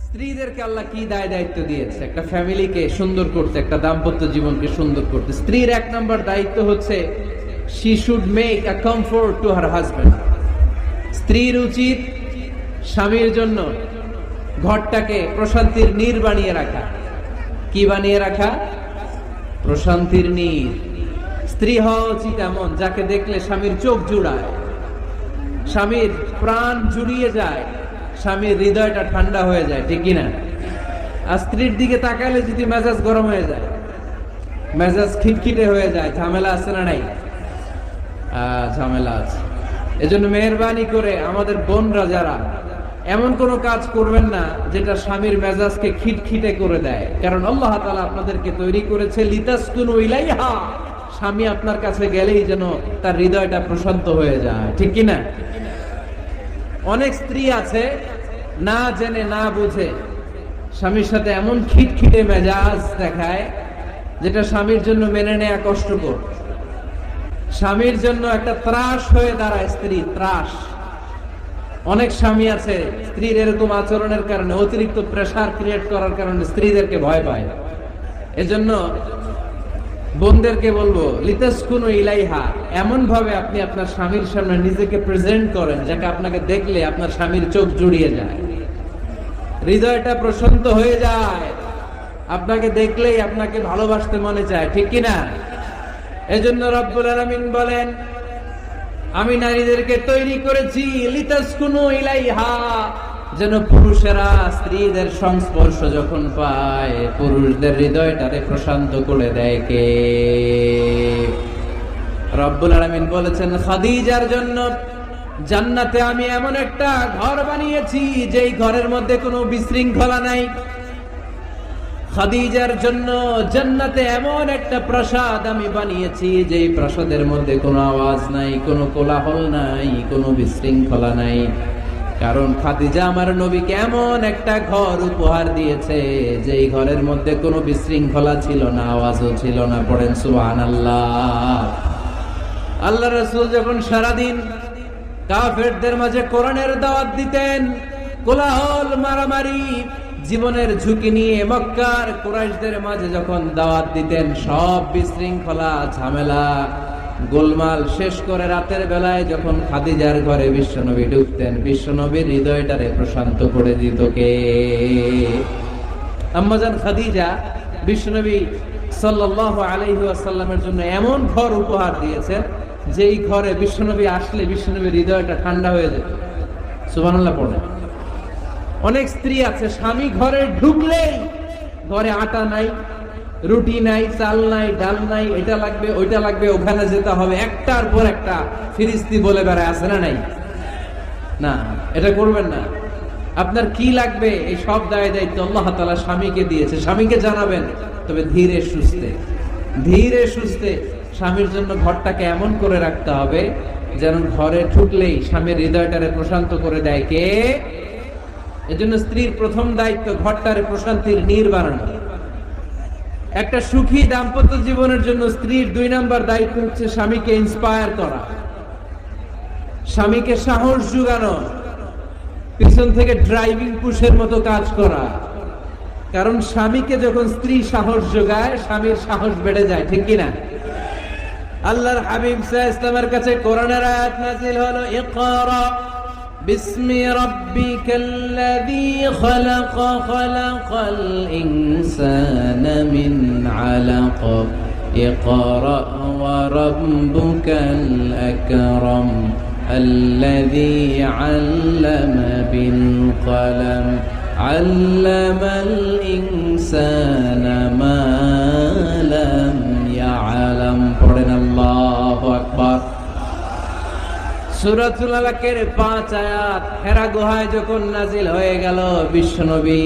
স্ত্রীদেরকে আল্লাহ কি দায় দায়িত্ব দিয়েছে? একটা ফ্যামিলিকে সুন্দর করতে, একটা দাম্পত্য জীবনকে সুন্দর করতে স্ত্রীর 1 নম্বর দায়িত্ব হচ্ছে she should make a comfort to her husband. স্ত্রীর উচিত স্বামীর জন্য ঘরটাকে প্রশান্তির নীড় বানিয়ে রাখা। কি বানিয়ে রাখা? প্রশান্তির নীড়। স্ত্রী হওয়া উচিত এমন যাকে দেখলে স্বামীর চোখ জুড়ায়, স্বামীর প্রাণ জুড়িয়ে যায়, স্বামীর হৃদয়টা ঠান্ডা হয়ে যায়, ঠিক কিনা? আর স্ত্রীর দিকে তাকালে যদি মেজাজ গরম হয়ে যায়, মেজাজ খিটখিটে হয়ে যায়, ঝামেলা আছে না নাই? ঝামেলা আছে। এজন্য মেহেরবানি করে আমাদের বোনরা যারা, এমন কোন কাজ করবেন না যেটা স্বামীর মেজাজকে খিটখিটে করে দেয়, কারণ আল্লাহ তাআলা আপনাদেরকে তৈরি করেছে লিতাসকুনু ইলাইহা, স্বামী আপনার কাছে গেলেই যেন তার হৃদয়টা প্রশান্ত হয়ে যায়, ঠিক কিনা? অনেক স্ত্রী আছে না জেনে না বুঝে স্বামীর সাথে এমন খিটখিটে মেজাজ দেখায় যেটা স্বামীর জন্য মেনে নেওয়া কষ্টকর। স্বামীর জন্য একটা ত্রাস হয়ে দাঁড়ায় স্ত্রী, ত্রাস। অনেক স্বামী আছে স্ত্রীর এরকম আচরণের কারণে, অতিরিক্ত প্রেসার ক্রিয়েট করার কারণে স্ত্রীদেরকে ভয় পায়। এজন্য বোনদেরকে বলবো লিতাসকুনু ইলাইহা, এমন ভাবে আপনি আপনার স্বামীর সামনে নিজেকে প্রেজেন্ট করেন যাকে আপনাকে দেখলে আপনার স্বামীর চোখ জুড়িয়ে যায়, হৃদয়টা প্রশান্ত হয়ে যায়, আপনাকে দেখলেই আপনাকে ভালোবাসতে মনে চায়, ঠিক কিনা? এজন্য রব্বুল আলামিন বলেন আমি নারীদেরকে তৈরি করেছি লিতাসকুনু ইলাইহা, যেন পুরুষেরা স্ত্রীদের সংস্পর্শ যখন পায় পুরুষদের হৃদয়টাকে প্রশান্ত করে দেয়। কে? রব্বুল আলামিন বলেছেন খাদিজার জন্য জান্নাতে আমি এমন একটা ঘর বানিয়েছি যেই ঘরের মধ্যে কোনো বিশৃঙ্খলা নাই। খাদিজার জন্য জান্নাতে এমন একটা প্রাসাদ আমি বানিয়েছি যেই প্রাসাদের মধ্যে কোনো আওয়াজ নাই, কোনো কোলাহল নাই, কোনো বিশৃঙ্খলা নাই। কারণ খাদিজা আমার নবীকে এমন একটা ঘর উপহার দিয়েছে যেই ঘরের মধ্যে কোনো বিশৃঙ্খলা ছিল না, আওয়াজও ছিল না। পড়েন সুবহানাল্লাহ। আল্লাহ রাসূল যখন সারাদিন কাফেরদের মাঝে কোরআনের দাওয়াত দিতেন, কোলাহল, মারামারি, জীবনের ঝুঁকি নিয়ে মক্কার কুরাইশদের মাঝে যখন দাওয়াত দিতেন, সব বিশৃঙ্খলা, ঝামেলা, গোলমাল শেষ করে রাতের বেলায় যখন খাদিজার ঘরে বিশ্বনবী ঢুকতেন, বিশ্বনবীর হৃদয়টারে প্রশান্ত করে দিত কে? আম্মাজান খাদিজা বিশ্বনবী সাল্লাল্লাহু আলাইহি ওয়াসাল্লামের জন্য এমন ঘর উপহার দিয়েছেন যেই ঘরে বিশ্বনবী আসলে বিশ্বনবীর হৃদয়টা ঠান্ডা হয়ে যেত। সুবহানাল্লাহ পড়ে। অনেক স্ত্রী আছে স্বামী ঘরে ঢুকলেই ঘরে আটা নাই, রুটি নাই, চাল নাই, ডাল নাই, এটা লাগবে, ওইটা লাগবে, ওখানে যেতে হবে, একটার পর একটা ফিরিস্তি বলে বেড়ায়, আছে না নাই? না, এটা করবেন না। আপনার কি লাগবে এই সব দায় দায়িত্ব আল্লাহ তাআলা স্বামীকে দিয়েছে। স্বামীকে জানাবেন, তবে ধীরে সুস্থে, ধীরে সুস্থে স্বামীর জন্য ঘরটাকে এমন করে রাখতে হবে যেন ঘরে ঢুকলেই স্বামীর হৃদয়টারে প্রশান্ত করে দেয় কে? এজন্য স্ত্রীর প্রথম দায়িত্ব ঘরটারে প্রশান্তির নীড় বানানো। একটা সুখী দাম্পত্য জীবনের জন্য স্ত্রীর 2 নম্বর দায়িত্ব হচ্ছে স্বামীকে ইন্সপায়ার করা, স্বামীকে সাহস জোগানো, পিছন থেকে ড্রাইভিং পুশের মতো কাজ করা। কারণ স্বামীকে যখন স্ত্রী সাহস যোগায়, স্বামীর সাহস বেড়ে যায়, ঠিক কিনা? আল্লাহর হাবিব সাল্লাল্লাহু আলাইহি ওয়াসাল্লামের কাছে কোরআনের আয়াত নাযিল হলো, ইকরা বিসমি রাব্বিকাল্লাযী খালাক, খালাকাল ইনসানা মিন আলাক, ইকরা ওয়া রাব্বুকাল আকরাম আল্লাযী আল্লামা বিল কলম আল্লামাল ইনসানা মা লাম ইয়ালাম। পড়েন আল্লাহু আকবার। সূরাতুল আলাকের 5 আয়াত হেরা গুহায় যখন নাজিল হয়ে গেল, বিশ্বনবী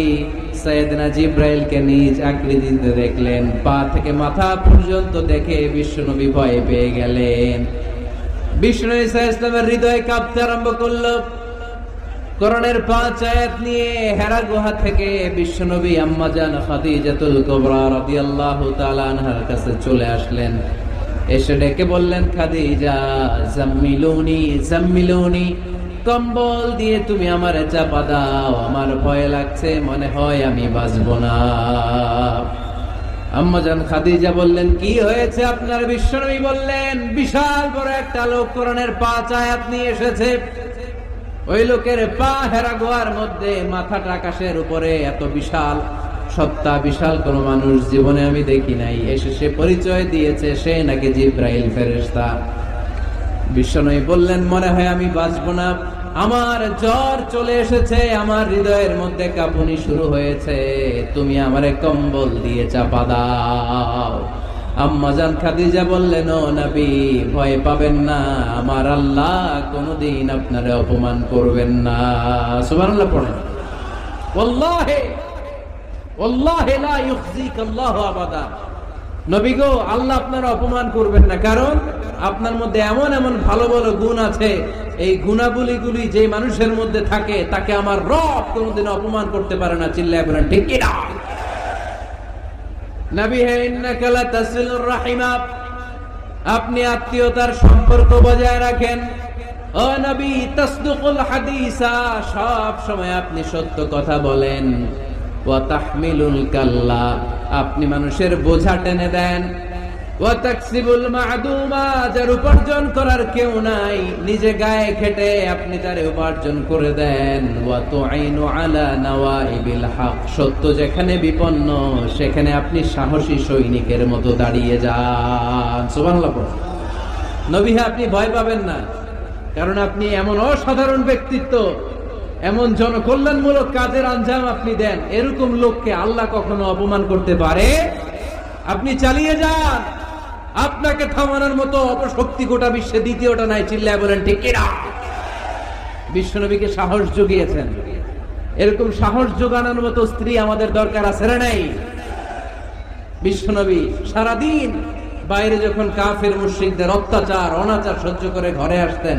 সাইয়েদনা জিবরাইলকে নিজ আকৃতিতে দেখলেন, পা থেকে মাথা পর্যন্ত দেখে বিশ্বনবী ভয় পেয়ে গেলেন। বিশ্বনবী সাল্লাল্লাহু আলাইহি ওয়াসাল্লামের হৃদয় কাঁপতে আরম্ভ করলো। কোরআনের 5 আয়াত নিয়ে হেরা গুহা থেকে বিশ্বনবী আম্মাজান খাদিজাতুল কুবরা রাদিয়াল্লাহু তাআলা আনহার কাছে চলে আসলেন। এসে ডেকে বললেন, খাদিজা জাম্মিলুনি জাম্মিলুনি, কম্বল দিয়ে তুমি আমারে চাপা দাও, আমার ভয় লাগছে, মনে হয় আমি বাঁচব না। আম্মাজান খাদিজা বললেন, কি হয়েছে আপনার? বিশ্বনবী বললেন, বিশাল বড় একটা লোক কোরআনের 5 আয়াত নিয়ে এসেছে। ওই লোকের পা হেরা গোয়ার মধ্যে, মাথাটা আকাশের উপরে, এত বিশাল সত্তা, বিশাল কোন মানুষ জীবনে আমি দেখি নাই। এসে সে পরিচয় দিয়েছে সে নাকি জিব্রাইল ফেরেশতা। বিশ্বনবী বললেন, মনে হয় আমি বাঁচবো না, আমার জ্বর চলে এসেছে, আমার হৃদয়ের মধ্যে কাঁপুনি শুরু হয়েছে, তুমি আমারে কম্বল দিয়ে চাপা দাও। আম্মাজান খাদিজা বললেন, ও নবী, ভয় পাবেন না, আমার আল্লাহ কোনদিন আপনারে অপমান করবেন না। সুবহানাল্লাহ পড়েন। ওয়াল্লাহি ওয়াল্লাহি লা ইউখজিকা আল্লাহু আবাদা। নবী গো, আল্লাহ আপনারা অপমান করবেন না, কারণ আপনার মধ্যে এমন এমন ভালো ভালো গুণ আছে, এই গুণাবলীগুলি যে মানুষের মধ্যে থাকে তাকে আমার রব কোনদিন অপমান করতে পারে না। চিল্লায় বলেন ঠিক কি না? নবী হে, ইন্নাকা লা তাসিলুর রাহিমা, আপনি আত্মীয়তার সম্পর্ক বজায় রাখেন। ও নবী, তাসদুকুল হাদিসা, সব সময় আপনি সত্য কথা বলেন। ওয়া তাহমিলুল কাল্লা, আপনি মানুষের বোঝা টেনে দেন। ওয়া তাকসিবুল মা'দুমা, যার উপার্জন করার কেউ নাই, নিজে গায়ে খেটে আপনি তার উপার্জন করে দেন। ওয়া তুঈনু আলা নাওয়াইবিল হক, সত্য যেখানে বিপন্ন সেখানে আপনি সাহসী সৈনিকের মতো দাঁড়িয়ে যান। সুবহানাল্লাহ। নবী, আপনি ভয় পাবেন না, কারণ আপনি এমন অসাধারণ ব্যক্তিত্ব, এমন জনকল্যাণমূলক কাজের আঞ্জাম আপনি দেন, এরকম লোককে আল্লাহ কখনো অপমান করতে পারে? আপনি চালিয়ে যান, আপনাকে থামানোর মতো অপশক্তি গোটা বিশ্বে দ্বিতীয়টা নাই। চিল্লায় বলেন ঠিক কি না? বিশ্বনবীকে সাহস জুগিয়েছেন, এরকম সাহস জোগানোর মতো স্ত্রী আমাদের দরকার আছে না নাই? বিশ্বনবী সারাদিন বাইরে যখন কাফের মুশরিকদের অত্যাচার অনাচার সহ্য করে ঘরে আসতেন,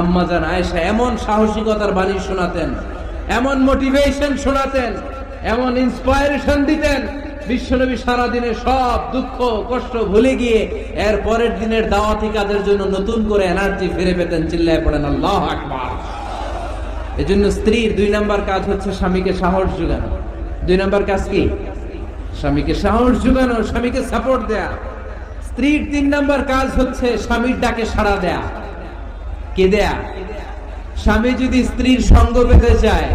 আম্মাজান আয়েশা এমন সাহসিকতার বাণী শোনাতেন, এমন মোটিভেশন শোনাতেন, এমন ইন্সপায়ারেশন দিতেন, বিশ্বনবী সারাদিনের সব দুঃখ কষ্ট ভুলে গিয়ে এর পরের দিনের দাওয়াতি কাজের জন্য নতুন করে এনার্জি ফিরে পেতেন। চিল্লায় পড়েন আল্লাহু আকবার। এজন্য স্ত্রীর 2 নাম্বার কাজ হচ্ছে স্বামীকে সাহস জোগানো। 2 নাম্বার কাজ কি? স্বামীকে সাহস জোগানো, স্বামীকে সাপোর্ট দেয়া। স্ত্রীর 3 নাম্বার কাজ হচ্ছে স্বামীর ডাকে সাড়া দেয়া। কে দেয়া? স্বামী যদি স্ত্রীর সঙ্গ পেতে চায়,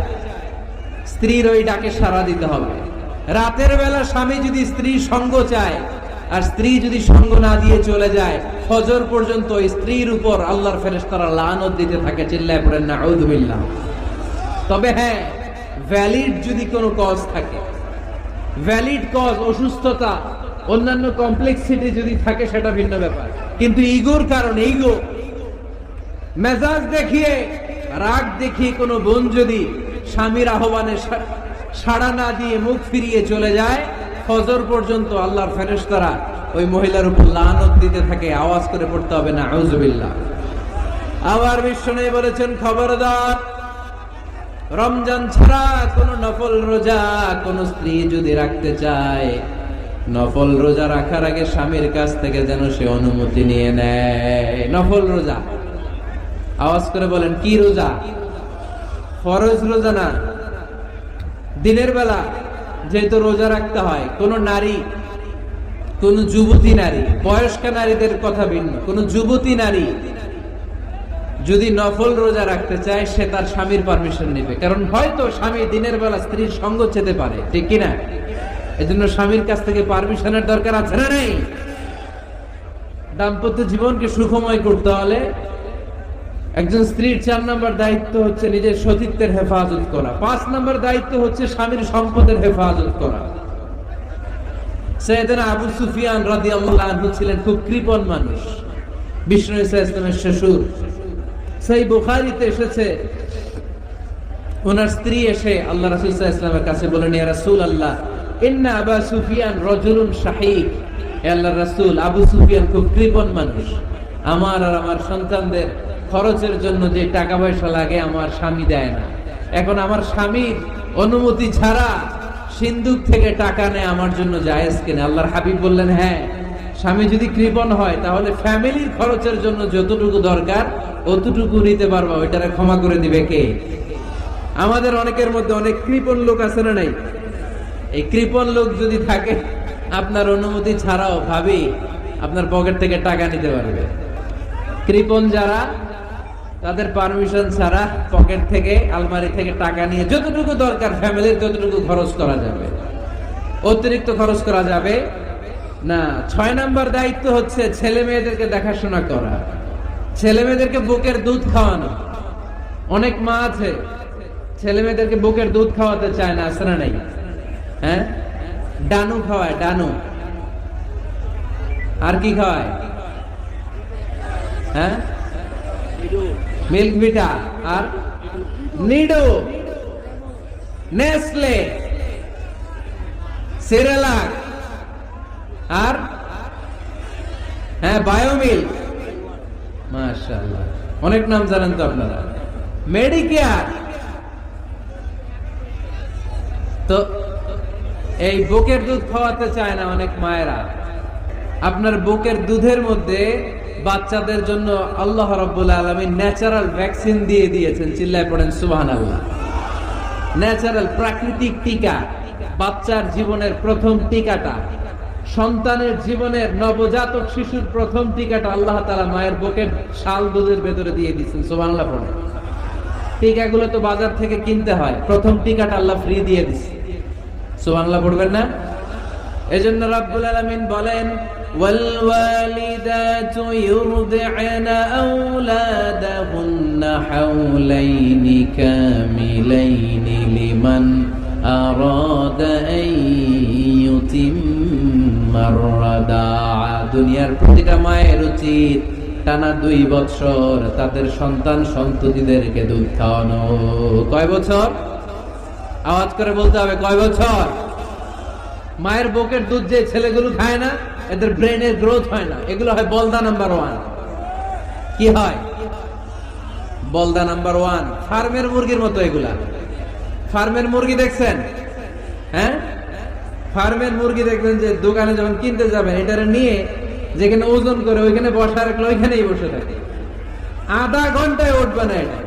স্ত্রীর ওই ডাকে সাড়া দিতে হবে। রাতের বেলা স্বামী যদি স্ত্রীর সঙ্গ চায়, আর স্ত্রী যদি সঙ্গ না দিয়ে চলে যায়, ফজর পর্যন্ত স্ত্রীর উপর আল্লাহর ফেরেশতারা লানত দিতে থাকে। চিল্লায় পড়েন নাউযু বিল্লাহ। তবে হ্যাঁ, ভ্যালিড যদি কোনো কজ থাকে, ভ্যালিড কজ, অসুস্থতা, অন্যান্য কমপ্লেক্সিটি যদি থাকে, সেটা ভিন্ন ব্যাপার। কিন্তু ইগোর কারণে, ইগো, মেজাজ দেখিয়ে, রাগ দেখিয়ে কোনো বোন যদি স্বামীর আহ্বানে সাড়া না দিয়ে মুখ ফিরিয়ে চলে যায়, ফজর পর্যন্ত আল্লাহর ফেরেশতারা ওই মহিলার উপর লানত দিতে থাকে। আওয়াজ করে পড়তে হবে না আউযু বিল্লাহ। আবার বিশ্বনবী বলেছেন, খবরদার, রমজান ছাড়া কোন নফল রোজা কোন স্ত্রী যদি রাখতে চায়, নফল রোজা রাখার আগে স্বামীর কাছ থেকে যেন সে অনুমতি নিয়ে নেয়। নফল রোজা, আওয়াজ করে বলেন কি রোজা? ফরজ রোজা না। দিনের বেলা যেহেতু রোজা রাখতে হয়, কোন নারী, কোন যুবতী নারী, বয়স্ক নারীদের কথা ভিন্ন, কোন যুবতী নারী যদি নফল রোজা রাখতে চায়, সে তার স্বামীর পারমিশন নেবে। কারণ হয়তো স্বামী দিনের বেলা স্ত্রীর সঙ্গ চেতে পারে, ঠিক কিনা? এজন্য স্বামীর কাছ থেকে পারমিশনের দরকার আছে না নেই? দাম্পত্য জীবনকে সুখময় করতে হলে একজন স্ত্রীর 4 নম্বর দায়িত্ব হচ্ছে নিজের সতীত্বের হেফাজত করা। 5 নম্বর দায়িত্ব হচ্ছে স্বামীর সম্পদের হেফাজত করা। সাইয়েদনা আবু সুফিয়ান রাদিয়াল্লাহু আনহু ছিলেন খুব কৃপণ মানুষ, বিষ্ণু ইসলামের শ্বশুর। সেই বুখারীতে এসেছে, ওনার স্ত্রী এসে আল্লাহ রাসূল সাল্লাল্লাহু আলাইহি ওয়াসাল্লামের কাছে বলেন, ইয়া রাসূলুল্লাহ, ইন্না আবা সুফিয়ান রাজুলুন শাহীক। হে আল্লাহর রাসূল, আবু সুফিয়ান খুব কৃপণ মানুষ, আমার আর আমার সন্তানদের খরচের জন্য যে টাকা পয়সা লাগে আমার স্বামী দেয় না। এখন আমার স্বামীর অনুমতি ছাড়া সিন্ধুক থেকে টাকা নেয় আমার জন্য জায়েজ কিনা? আল্লাহর হাবিব বললেন, হ্যাঁ, স্বামী যদি কৃপণ হয় তাহলে ফ্যামিলির খরচের জন্য যতটুকু দরকার অতটুকু নিতে পারবা, ওইটারে ক্ষমা করে দিবে কে? আমাদের অনেকের মধ্যে অনেক কৃপণ লোক আছে না নাই? এই কৃপণ লোক যদি থাকে, আপনার অনুমতি ছাড়াও ভাবি আপনার পকেট থেকে টাকা নিতে পারবে। কৃপণ যারা, তাদের পারমিশন ছাড়া পকেট থেকে, আলমারি থেকে টাকা নিয়ে যতটুকু দরকার ফ্যামিলির ততটুকু খরচ করা যাবে, অতিরিক্ত খরচ করা যাবে না। 6 নাম্বার দায়িত্ব হচ্ছে ছেলে মেয়েদেরকে দেখাশোনা করা, ছেলে মেয়েদেরকে বুকের দুধ খাওয়ানো। অনেক মা আছে ছেলে মেয়েদেরকে বুকের দুধ খাওয়াতে চায় না, আছে না নাই? হ্যাঁ, ডানু খাওয়ায়, ডানু। আর কি খাওয়ায়? হ্যাঁ, মিল্ক ভিটা, আর নিডো, নেসলে, সেরেলাক, আর হ্যাঁ বায়োমিল। মাশাআল্লাহ, অনেক নাম জানেন তো আপনারা। মেডিকেয়ার। তো এই বুকের দুধ খাওয়াতে চায় না অনেক মায়েরা। আপনার বুকের দুধের মধ্যে বাচ্চাদের জন্য আল্লাহ রাব্বুল আলামিন ন্যাচারাল ভ্যাকসিন দিয়ে দিয়েছেন। চিল্লায় পড়েন সুবহানাল্লাহ। ন্যাচারাল, প্রাকৃতিক টিকা, বাচ্চার জীবনের প্রথম টিকাটা, সন্তানের জীবনের, নবজাতক শিশুর প্রথম টিকাটা আল্লাহ তাআলা মায়ের বুকের শাল দুধের ভেতরে দিয়ে দিয়েছেন। সুবহানাল্লাহ পড়েন। টিকাগুলো তো বাজার থেকে কিনতে হয়, প্রথম টিকাটা আল্লাহ ফ্রি দিয়ে দিয়েছে। সুবহানাল্লাহ পড়বেন না? এজন্য রাব্বুল আলামিন বলেন, ওয়াল ওয়ালিদাতু ইউরদি'না আওলাদাহুন্না হাওলাইনি কামিলাইনি লিমান আরাদা আন ইউতিম্মার রাদাআ। দুনিয়ার প্রতিটা মায়ের উচিত টানা 2 বছর তাদের সন্তান সন্ততিদেরকে দুধ খাওয়ানো। কয় বছর? আওয়াজ করে বলতে হবে, কয় বছর? মায়ের বুকের দুধ যে ছেলেগুলো খায় না, এদের ব্রেনের গ্রোথ হয় না। এগুলো হয় বলদা নাম্বার 1। কি হয়? বলদা নাম্বার 1। ফার্মের মুরগির মতো এগুলা। ফার্মের মুরগি দেখছেন? হ্যাঁ, ফার্মের মুরগি দেখবেন যে দোকানে যখন কিনতে যাবেন, এটারে নিয়ে যেখানে ওজন করে ওইখানে বসা রাখলে ওইখানেই বসে থাকে। আধা ঘন্টায় উঠবে না, এটা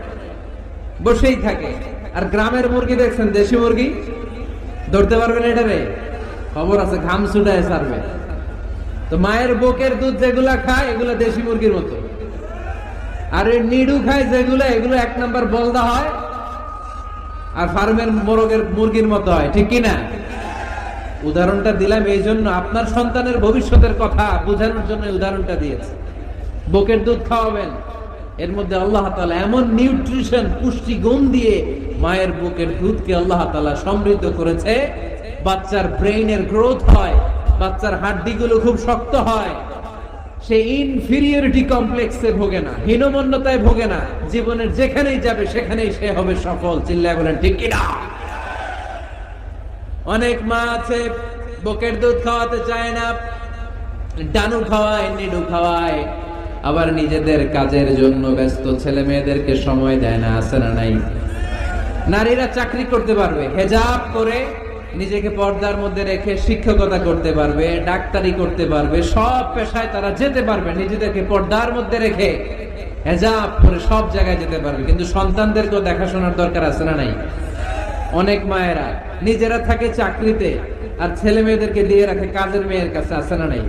বসেই থাকে। আর গ্রামের মুরগি দেখছেন, দেশি মুরগি, ধরতে পারবেন এটারে? খবর আছে, ঘাম ছুটায় ছাড়বে। তো মায়ের বুকের দুধ যেগুলা খায়, এগুলো দেশি মুরগির মতো। আর এই নিডু খায় যেগুলো, এগুলো 1 নাম্বার বলদা হয়, আর ফার্মের মুরগির মতো হয়। ঠিক কিনা? উদাহরণটা দিলাম এই জন্য, আপনার সন্তানের ভবিষ্যতের কথা বোঝানোর জন্য উদাহরণটা দিয়েছে। বুকের দুধ খাওয়াবেন, এর মধ্যে আল্লাহ তাআলা এমন নিউট্রিশন, পুষ্টি গুণ দিয়ে মায়ের বুকের দুধকে আল্লাহ তাআলা সমৃদ্ধ করেছে। বাচ্চার ব্রেইনের গ্রোথ হয়, বাচ্চার হাড্ডিগুলো খুব শক্ত হয়, সে ইনফিরিয়রিটি কমপ্লেক্সে ভোগে না, হীনমন্যতায় ভোগে না। জীবনের যেখানেই যাবে সেখানেই সে হবে সফল। চিল্লায় বলেন ঠিক কিনা? অনেক মা আছে বুকের দুধ খাওয়াতে চায় না, ডানু খাওয়ায়, নিডু খাওয়ায়, আবার নিজেদের কাজের জন্য ব্যস্ত, ছেলে মেয়েদেরকে সময় দেয় না। আছে না নাই? নারীরা চাকরি করতে পারবে, হেজাব করে নিজেকে পর্দার মধ্যে রেখে শিক্ষকতা করতে পারবে, ডাক্তারি করতে পারবে, সব পেশায় তারা যেতে পারবে, নিজেদেরকে পর্দার মধ্যে রেখে হেজাব করে সব জায়গায় যেতে পারবে। কিন্তু সন্তানদেরকেও দেখাশোনার দরকার আছে না নাই? অনেক মায়েরা নিজেরা থাকে চাকরিতে, আর ছেলে মেয়েদেরকে দিয়ে রাখে কাজের মেয়ের কাছে। আছে না নাই?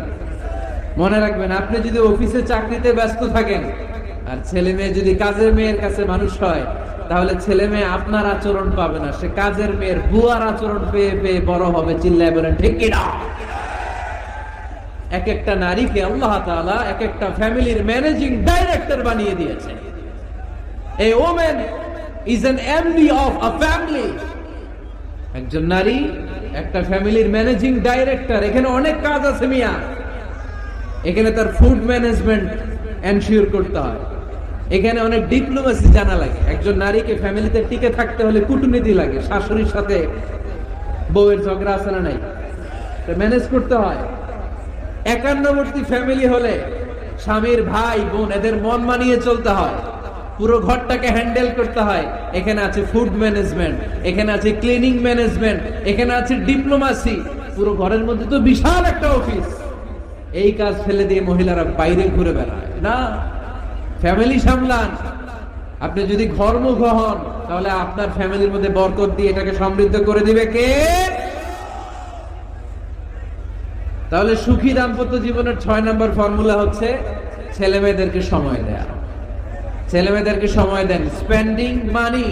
মনে রাখবেন, আপনি যদি অফিসে চাকরিতে ব্যস্ত থাকেন, আর ছেলে মেয়ে যদি কাজের মেয়ের কাছে মানুষ হয়, তাহলে ছেলে মেয়ে আপনার আচরণ পাবে না, সে কাজের মেয়ের বুয়ার আচরণ পেয়ে পেয়ে বড় হবে। চিল্লায় বলেন ঠিক কিনা? এক একটা নারীকে আল্লাহ তাআলা এক একটা ফ্যামিলির ম্যানেজিং ডাইরেক্টর বানিয়ে দিয়েছে। A woman is an MD of a family. একজন নারী একটা ফ্যামিলির ম্যানেজিং ডাইরেক্টর। এখানে অনেক কাজ আছে মিয়া। এখানে তার ফুড ম্যানেজমেন্ট এনশিওর করতে হয়, এখানে অনেক ডিপ্লোমেসি জানা লাগে। একজন নারীকে ফ্যামিলিতে টিকে থাকতে হলে কূটনীতি লাগে, শাশুড়ির সাথে বউয়ের ঝগড়া আছে না নাই, ম্যানেজ করতে হয়। একান্নবর্তী ফ্যামিলি হলে স্বামীর ভাই বোন এদের মন মানিয়ে চলতে হয়, পুরো ঘরটাকে হ্যান্ডেল করতে হয়। এখানে আছে ফুড ম্যানেজমেন্ট, এখানে আছে ক্লিনিং ম্যানেজমেন্ট, এখানে আছে ডিপ্লোমাসি। পুরো ঘরের মধ্যে তো বিশাল একটা অফিস। এই কাজ ফেলে দিয়ে মহিলারা বাইরে ঘুরে বেড়ায় না। ফ্যামিলি সামলান। আপনি যদি ঘরমুখ হন তাহলে আপনার ফ্যামিলির মধ্যে বরকত দিয়ে এটাকে সমৃদ্ধ করে দিবে কে? তাহলে সুখী দাম্পত্য জীবনের 6 নম্বর ফর্মুলা হচ্ছে ছেলে মেয়েদেরকে সময় দেয়া। ছেলে মেয়েদেরকে সময় দেন। Spending money,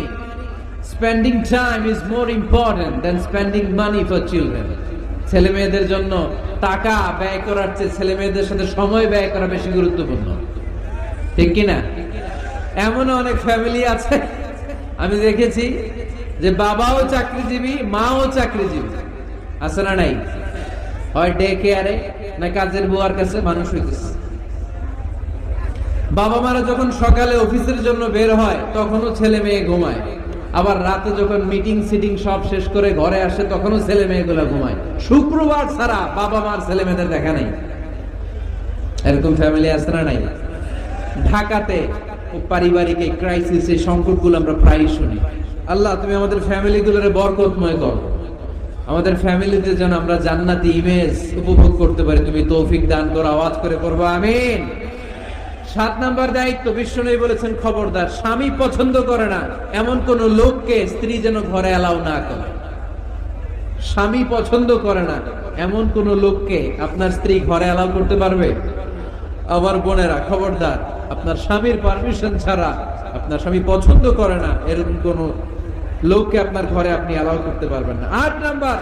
spending time is more important than spending money for children. ছেলে মেয়েদের জন্য টাকা ব্যয় করার চেয়ে ছেলে মেয়েদের সাথে সময় ব্যয় করা বেশি গুরুত্বপূর্ণ, ঠিক কিনা? এমন অনেক ফ্যামিলি আছে আমি দেখেছি যে বাবাও চাকরিজীবী, মাও চাকরিজীবী, আছে না নাই? হয় ডে কেয়ারে না কাজের বুয়ার কাছে মানুষ হইতেছে। বাবা মারা যখন সকালে অফিসের জন্য বের হয় তখনও ছেলে মেয়ে ঘুমায়, আবার রাতে যখন মিটিং সিটিং সব শেষ করে ঘরে আসে তখনও ছেলে মেয়েগুলো ঘুমায়। শুক্রবার ছাড়া বাবা মার ছেলে মেয়েদের দেখা নাই। এরকম ফ্যামিলি আছে না নাই? ঢাকাতে পারিবারিক এই ক্রাইসিস, এই সংকটগুলো আমরা প্রায়ই শুনি। আল্লাহ তুমি আমাদের ফ্যামিলিগুলোরে বরকতময় করো, আমাদের ফ্যামিলিতে যেন আমরা জান্নাতি ইমেজ উপভোগ করতে পারি, তুমি তৌফিক দান করো। আওয়াজ করে পড়বো আমিন। 7 নাম্বার দায়িত্ব, বিশ্বনবী বলেছেন খবরদার স্বামী পছন্দ করে না এমন কোন লোককে স্ত্রী যেন ঘরে এলাও না করে। স্বামী পছন্দ করে না এমন কোন লোককে আপনার স্ত্রী ঘরে এলাও করতে পারবে? আবার বোনেরা খবরদার, আপনার স্বামীর পারমিশন ছাড়া, আপনার স্বামী পছন্দ করে না এরকম কোন লোককে আপনার ঘরে আপনি এলাও করতে পারবেন না। 8 নাম্বার,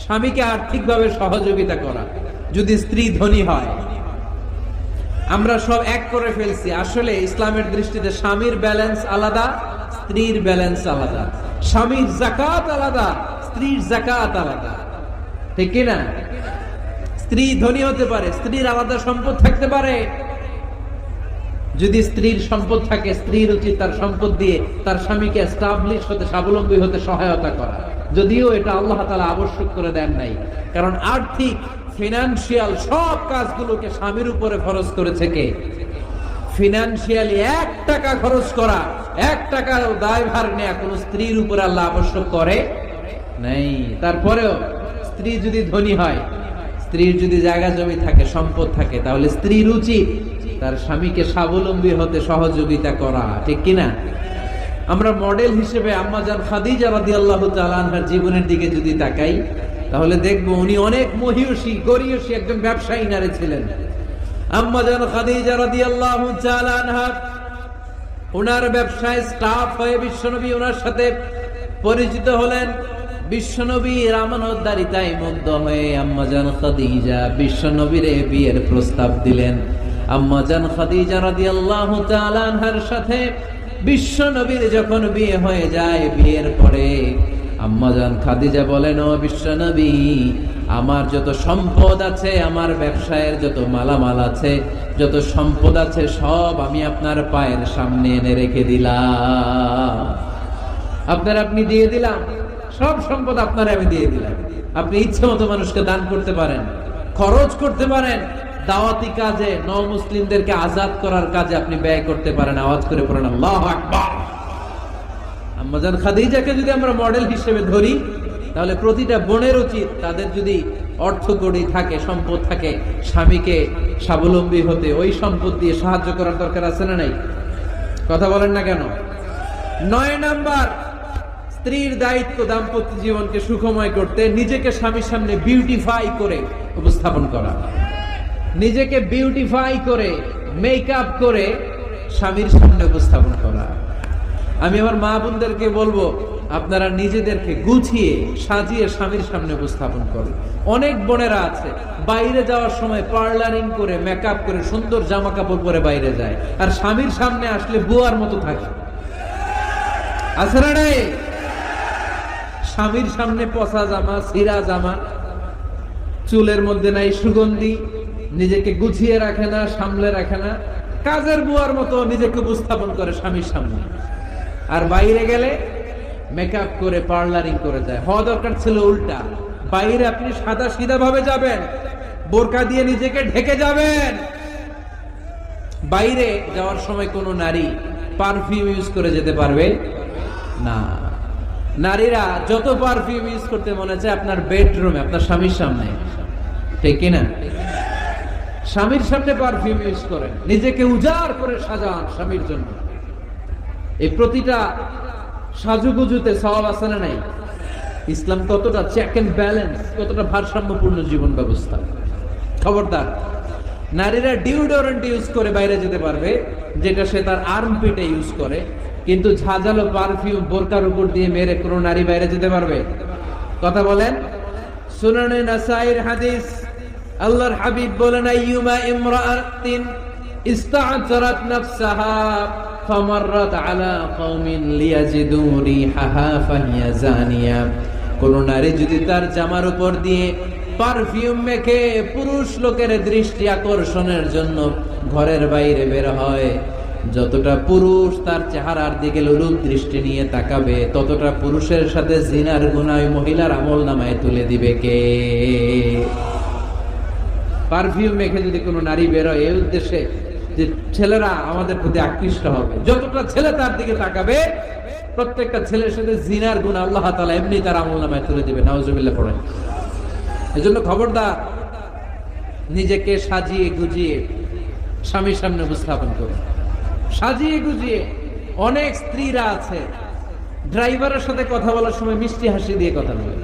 স্বামীকে আর্থিকভাবে সহযোগিতা করা। যদি স্ত্রী ধনী হয়, আমরা সব এক করে ফেলছি, আসলে ইসলামের দৃষ্টিতে স্বামীর ব্যালেন্স আলাদা, স্ত্রীর ব্যালেন্স আলাদা। স্বামীর যাকাত আলাদা, স্ত্রীর যাকাত আলাদা, ঠিক কিনা? স্ত্রী ধনী হতে পারে, স্ত্রীর আলাদা সম্পদ থাকতে পারে। যদি স্ত্রীর সম্পদ থাকে, স্ত্রীর উচিত তার সম্পদ দিয়ে তার স্বামীকে এস্টাবলিশ হতে, স্বাবলম্বী হতে সহায়তা করা। যদিও এটা আল্লাহ তাআলা আবশ্যক করে দেন নাই, কারণ আর্থিক ফিনান্সিয়াল সব কাজগুলোকে স্বামীর উপরে খরচ করেছে কে? ফিনান্সিয়ালি 1 টাকা খরচ করা, 1 টাকার দায়ভার নেয়া কোন স্ত্রীর উপরে আল্লাহ আবশ্যক করে নাই। তারপরেও স্ত্রী যদি ধনী হয়, স্ত্রীর যদি জায়গা জমি থাকে, সম্পদ থাকে, তাহলে স্ত্রীর উচিত তার স্বামীকে স্বাবলম্বী হতে সহযোগিতা করা, ঠিক কিনা? আমরা মডেল হিসেবে আম্মা জান খাদিজা রাদিয়াল্লাহু তাআলা আনহার জীবনের দিকে যদি তাকাই তাহলে দেখবো উনি অনেক মহিয়সী, গরিয়সী একজন ব্যবসায়ী নারী ছিলেন। আম্মা জান খাদিজা রাদিয়াল্লাহু তাআলা আনহা ওনার ব্যবসায় স্টাফ হয়ে বিশ্বনবী ওনার সাথে পরিচিত হলেন। বিশ্বনবীর আমানতদারিতায় মুগ্ধ হয়ে আম্মা জান খাদিজা বিশ্বনবীর বিয়ের প্রস্তাব দিলেন। আম্মা জান খাদিজা রাদিয়াল্লাহু তাআলা আনহার সাথে বিশ্বনবীর যখন বিয়ে হয়ে যায়, বিয়ের পরে আম্মা জান খাদিজা বলেন, ও বিশ্বনবী, আমার যত সম্পদ আছে, আমার ব্যবসায়ের যত মালামাল আছে, যত সম্পদ আছে, সব আমি আপনার পায়ের সামনে এনে রেখে দিলাম। আপনি দিয়ে দিলাম, সব সম্পদ আপনার আমি দিয়ে দিলাম। আপনি ইচ্ছে মতো মানুষকে দান করতে পারেন, খরচ করতে পারেন, দাওয়াতি কাজে, মুসলিমদেরকে আজাদ করার কাজে আপনি ব্যয় করতে পারেন। আওয়াজ করে পড়েন আল্লাহু আকবার। আম্মা জান খাদিজাকে যদি আমরা মডেল হিসেবে ধরি তাহলে প্রতিটা বোনের উচিত তাদের যদি অর্থ কড়ি থাকে, সম্পদ থাকে, স্বামীকে স্বাবলম্বী হতে ওই সম্পদ দিয়ে সাহায্য করার দরকার আছে না নাই? কথা বলেন না কেন? 9 নাম্বার, স্ত্রীর দায়িত্ব দাম্পত্য জীবনকে সুখময় করতে নিজেকে স্বামীর সামনে বিউটিফাই করে উপস্থাপন করা। নিজেকে বিউটিফাই করে, মেকআপ করে স্বামীর সামনে উপস্থাপন করা। আমি আমার মা বোনদেরকে বলবো, আপনারা নিজেদেরকে গুছিয়ে সাজিয়ে স্বামীর সামনে উপস্থাপন করুন। অনেক বোনেরা আছে বাইরে যাওয়ার সময় পার্লারিং করে, মেকআপ করে, সুন্দর জামা কাপড় পরে বাইরে যায়, আর স্বামীর সামনে আসলে বুয়ার মতো থাকে। আছে না নাই? স্বামীর সামনে পচা জামা, ছিঁড়া জামা, চুলের মধ্যে নাই সুগন্ধি, নিজেকে গুছিয়ে রাখে না, সামলে রাখে না, কাজের বুয়ার মতো নিজেকে উপস্থাপন করে স্বামীর সামনে। আর বাইরে গেলে মেকআপ করে, পার্লারিং করে যায়। হওয়া দরকার ছিল উল্টা, বাইরে আপনি সাদা সিধা ভাবে যাবেন, বোরকা দিয়ে নিজেকে ঢেকে যাবেন। বাইরে যাওয়ার সময় কোন নারী পারফিউম ইউজ করে যেতে পারবে না। নারীরা যত পারফিউম ইউজ করতে মনে চায় আপনার বেডরুমে, আপনার স্বামীর সামনে, ঠিক কিনা? স্বামীর সামনে পারফিউম ইউজ করেন, নিজেকে উজাড় করে সাজান স্বামীর জন্য। এই প্রতিটা সাজুগুজুতে সওয়াব আছে না নাই? ইসলাম কতটা চেক এন্ড ব্যালেন্স, কতটা ভারসাম্যপূর্ণ জীবন ব্যবস্থা। খবরদার, নারীরা ডিওডোরেন্ট ইউজ করে বাইরে যেতে পারবে, যেটা সে তার আর্মপিটে ইউজ করে, কিন্তু ঝাঁঝালো পারফিউম বোরকার উপর দিয়ে মেরে কোনো নারী বাইরে যেতে পারবে? কথা বলেন। সুনানে নাসাইর হাদিস, আল্লাহর হাবিব বলেন, আইয়ুমা ইমরাআতিন ইস্তা'জারাত নাফসাহা ফামাররাত আলা কওমিন লিয়াজিদু রিহাহা ফাহিয়া জানিয়া। কোন নারী যদি তার জামার উপর দিয়ে পারফিউম মেখে পুরুষ লোকের দৃষ্টি আকর্ষণের জন্য ঘরের বাইরে বের হয়, যতটা পুরুষ তার চেহারার দিকে লোলুপ দৃষ্টি নিয়ে তাকাবে, ততটা পুরুষের সাথে জিনার গুনাহ মহিলার আমলনামায় তুলে দিবে কে? পারফিউম মেখে যদি কোনো নারী বের হয় এই উদ্দেশ্যে যে ছেলেরা আমাদের প্রতি আকৃষ্ট হবে, যতটা ছেলে তার দিকে তাকাবে, প্রত্যেকটা ছেলের সাথে জিনার গুনাহ আল্লাহ তাআলা এমনি তার আমলনামায় তুলে দিবে। নাউজুবিল্লাহ পড়েন। এজন্য খবরদার, নিজেকে সাজিয়ে গুজিয়ে স্বামীর সামনে উপস্থাপন করুন। সাজিয়ে গুজিয়ে অনেক স্ত্রীরা আছে ড্রাইভারের সাথে কথা বলার সময় মিষ্টি হাসি দিয়ে কথা বলে।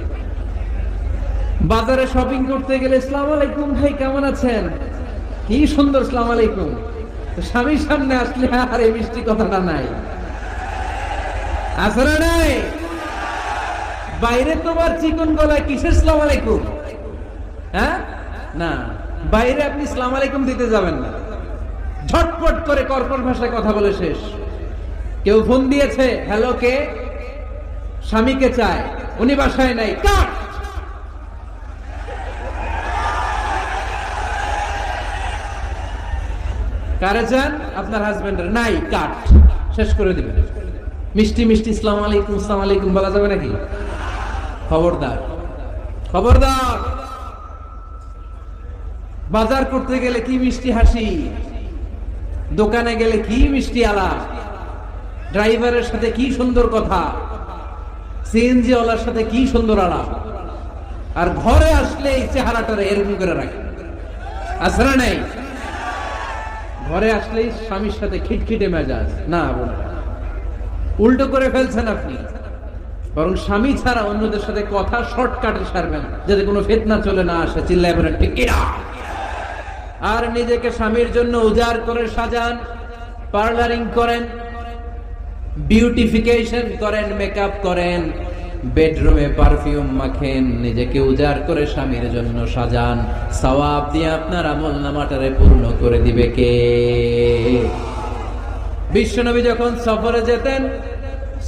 বাজারে শপিং করতে গেলে আসসালামু আলাইকুম ভাই, কেমন আছেন? কি সুন্দর আসসালামু আলাইকুম। স্বামীর সামনে আসলে আর এই মিষ্টি কথাটা নাই, আসলে নাই। বাইরে তোমার চিকন গলায় কিসের আসসালামু আলাইকুম? হ্যাঁ, না, বাইরে আপনি আসসালামু আলাইকুম দিতে যাবেন না, ঝটপট করে কর্কশ ভাষায় কথা বলে শেষ। কেউ ফোন দিয়েছে, হ্যালো, কে? স্বামীকে চায়, উনি বাসায় নাই, কাট। কারে চান? আপনার হাজবেন্ডের, নাই, কাট, শেষ করে দিবেন। মিষ্টি মিষ্টি আসসালামু আলাইকুম আসসালামু আলাইকুম বলা যাবে নাকি? খবরদার, খবরদার। বাজার করতে গেলে কি মিষ্টি হাসি, দোকানে গেলে কি মিষ্টি আলাপ, ড্রাইভারের সাথে কি সুন্দর কথা, সিএনজি ওয়ালার সাথে কি সুন্দর আলাপ, আর ঘরে আসলে এই চেহারাটা এরকম করে রাখে। আসরা নেই, ঘরে আসলেই স্বামীর সাথে খিটখিটে মেজাজ। না বোনেরা, উল্টো করে ফেলছেন আপনি। বরং স্বামী ছাড়া অন্যদের সাথে কথা শর্টকাটে সারবেন, যাতে কোনো ফিতনা চলে না আসে। চিল্লায় বলেন ঠিক কিনা? আর নিজেকে স্বামীর জন্য উজাড় করে সাজান, পার্লারিং করেন, বিউটিফিকেশন করেন, মেকআপ করেন, বেডরুমে পারফিউম মাখেন, নিজেকে উজাড় করে স্বামীর জন্য সাজান। সওয়াব দিয়ে আপনার আমলনামাটারে পূর্ণ করে দিবে কে? বিশ্বনবী যখন সফরে যেতেন,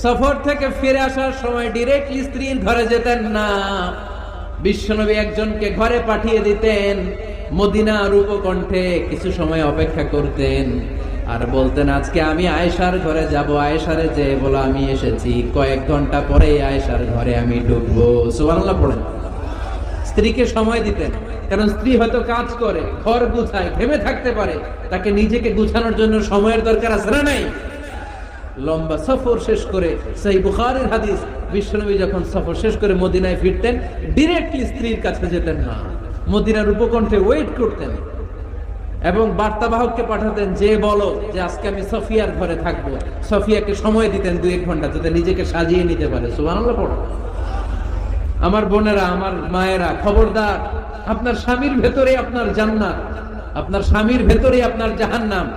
সফর থেকে ফিরে আসার সময় ডিরেক্টলি স্ত্রীর ঘরে যেতেন না। বিশ্বনবী একজনকে ঘরে পাঠিয়ে দিতেন, মদিনার উপকণ্ঠে কিছু সময় অপেক্ষা করতেন, আর বলতেন আজকে আমি আয়েশার ঘরে যাব, আয়েশারে যে বলো আমি এসেছি, কয়েক ঘন্টা পরে আয়েশার ঘরে আমি ঢুকবো। সুবহানাল্লাহ পড়েন। স্ত্রীকে সময় দিতেন, কারণ স্ত্রী হয়তো কাজ করে, ঘর গুছায়, ঘেমে থাকতে পারে, তাকে নিজেকে গুছানোর জন্য সময়ের দরকার আছে না নাই? লম্বা সফর শেষ করে, সহিহ বুখারীর হাদিস, বিশ্বনবী যখন সফর শেষ করে মদিনায় ফিরতেন, ডিরেক্টলি স্ত্রীর কাছে যেতেন না, মদিনার উপকণ্ঠে ওয়েট করতেন এবং বার্তাবাহককে পাঠাতেন, যে বলো যে আজকে আমি সফিয়ার ঘরে থাকবো। সফিয়াকে সময় দিতেন 2-1 ঘন্টা, যাতে নিজেকে সাজিয়ে নিতে পারে। সুবহানাল্লাহ পড়ো। আমার বোনেরা, আমার মায়েরা, খবরদার, আপনার স্বামীর ভেতরে আপনার জান্নাত, আপনার স্বামীর ভেতরে আপনার জাহান্নাম।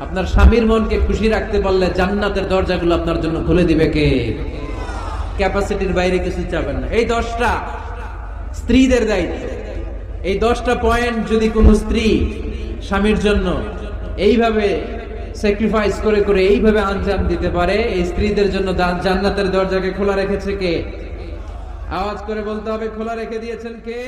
আপনার স্বামীর মনকে খুশি রাখতে পারলে জান্নাতের দরজাগুলো আপনার জন্য খুলে দিবে কে? ক্যাপাসিটির বাইরে কিছু চাবেন না। এই 10টা স্ত্রীদের দায়িত্ব। এই 10টা পয়েন্ট যদি কোন স্ত্রী স্বামীর জন্য এইভাবে স্যাক্রিফাইস করে করে এইভাবে আঞ্জাম দিতে পারে, এই স্ত্রীদের জন্য জান্নাতের দরজাকে খোলা রেখেছে কে? আওয়াজ করে বলতে হবে, খোলা রেখে দিয়েছেন কে?